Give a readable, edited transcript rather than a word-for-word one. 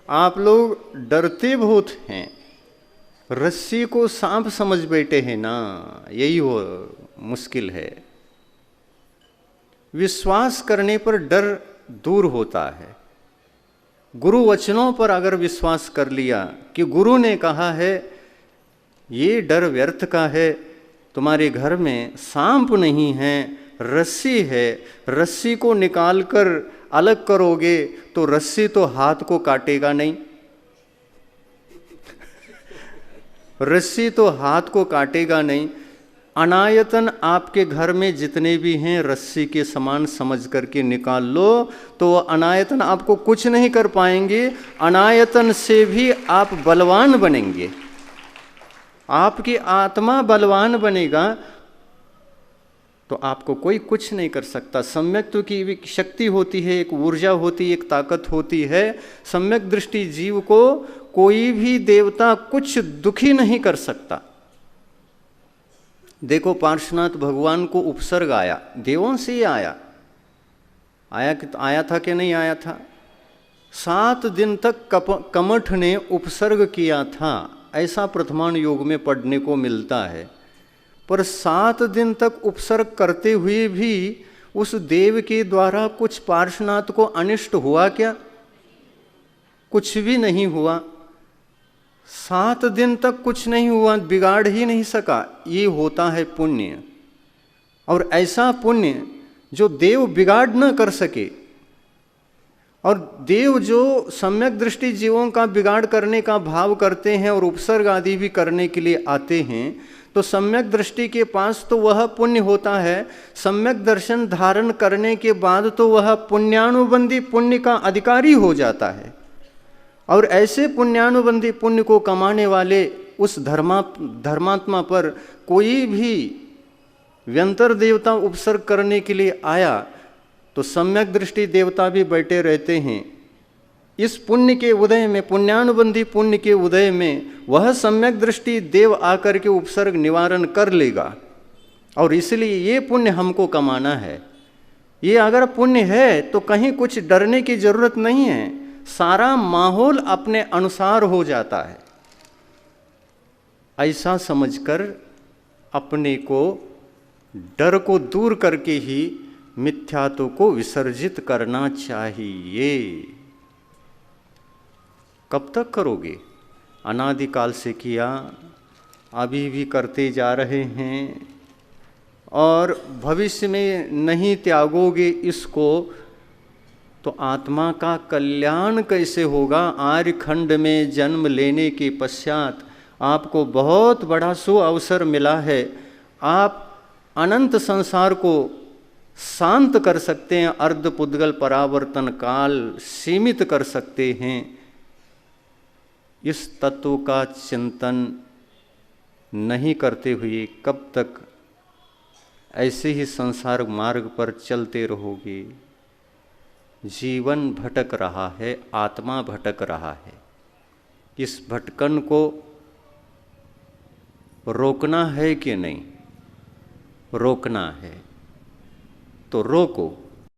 आप लोग डरते बहुत हैं, रस्सी को सांप समझ बैठे हैं ना, यही वो मुश्किल है। विश्वास करने पर डर दूर होता है। गुरु वचनों पर अगर विश्वास कर लिया कि गुरु ने कहा है ये डर व्यर्थ का है, तुम्हारे घर में सांप नहीं है, रस्सी है, रस्सी को निकालकर अलग करोगे तो रस्सी तो हाथ को काटेगा नहीं, रस्सी तो हाथ को काटेगा नहीं। अनायतन आपके घर में जितने भी हैं रस्सी के समान समझ करके निकाल लो तो वो अनायतन आपको कुछ नहीं कर पाएंगे। अनायतन से भी आप बलवान बनेंगे, आपकी आत्मा बलवान बनेगा तो आपको कोई कुछ नहीं कर सकता। सम्यक्त्व की एक शक्ति होती है, एक ऊर्जा होती है, एक ताकत होती है। सम्यक दृष्टि जीव को कोई भी देवता कुछ दुखी नहीं कर सकता। देखो पार्श्वनाथ भगवान को उपसर्ग आया, देवों से ही आया, आया था कि नहीं आया था? 7 दिन तक कमठ ने उपसर्ग किया था, ऐसा प्रथमान योग में पढ़ने को मिलता है। पर 7 दिन तक उपसर्ग करते हुए भी उस देव के द्वारा कुछ पार्श्वनाथ को अनिष्ट हुआ क्या? कुछ भी नहीं हुआ। 7 दिन तक कुछ नहीं हुआ, बिगाड़ ही नहीं सका। ये होता है पुण्य, और ऐसा पुण्य जो देव बिगाड़ न कर सके। और देव जो सम्यक दृष्टि जीवों का बिगाड़ करने का भाव करते हैं और उपसर्ग आदि भी करने के लिए आते हैं, तो सम्यक दृष्टि के पास तो वह पुण्य होता है। सम्यक दर्शन धारण करने के बाद तो वह पुण्यानुबंधी पुण्य का अधिकारी हो जाता है। और ऐसे पुण्यानुबंधी पुण्य को कमाने वाले उस धर्मात्मा पर कोई भी व्यंतर देवता उपसर्ग करने के लिए आया तो सम्यक दृष्टि देवता भी बैठे रहते हैं। इस पुण्य के उदय में, पुण्यानुबंधी पुण्य के उदय में वह सम्यक दृष्टि देव आकर के उपसर्ग निवारण कर लेगा। और इसलिए ये पुण्य हमको कमाना है। ये अगर पुण्य है तो कहीं कुछ डरने की जरूरत नहीं है, सारा माहौल अपने अनुसार हो जाता है। ऐसा समझकर अपने को डर को दूर करके ही मिथ्यात्व को विसर्जित करना चाहिए। कब तक करोगे? अनादिकाल से किया, अभी भी करते जा रहे हैं, और भविष्य में नहीं त्यागोगे इसको तो आत्मा का कल्याण कैसे होगा? आर्यखंड में जन्म लेने के पश्चात आपको बहुत बड़ा सुअवसर मिला है। आप अनंत संसार को शांत कर सकते हैं, अर्धपुद्गल परावर्तन काल सीमित कर सकते हैं। इस तत्व का चिंतन नहीं करते हुए कब तक ऐसे ही संसार मार्ग पर चलते रहोगे? जीवन भटक रहा है, आत्मा भटक रहा है। इस भटकन को रोकना है कि नहीं? रोकना है तो रोको।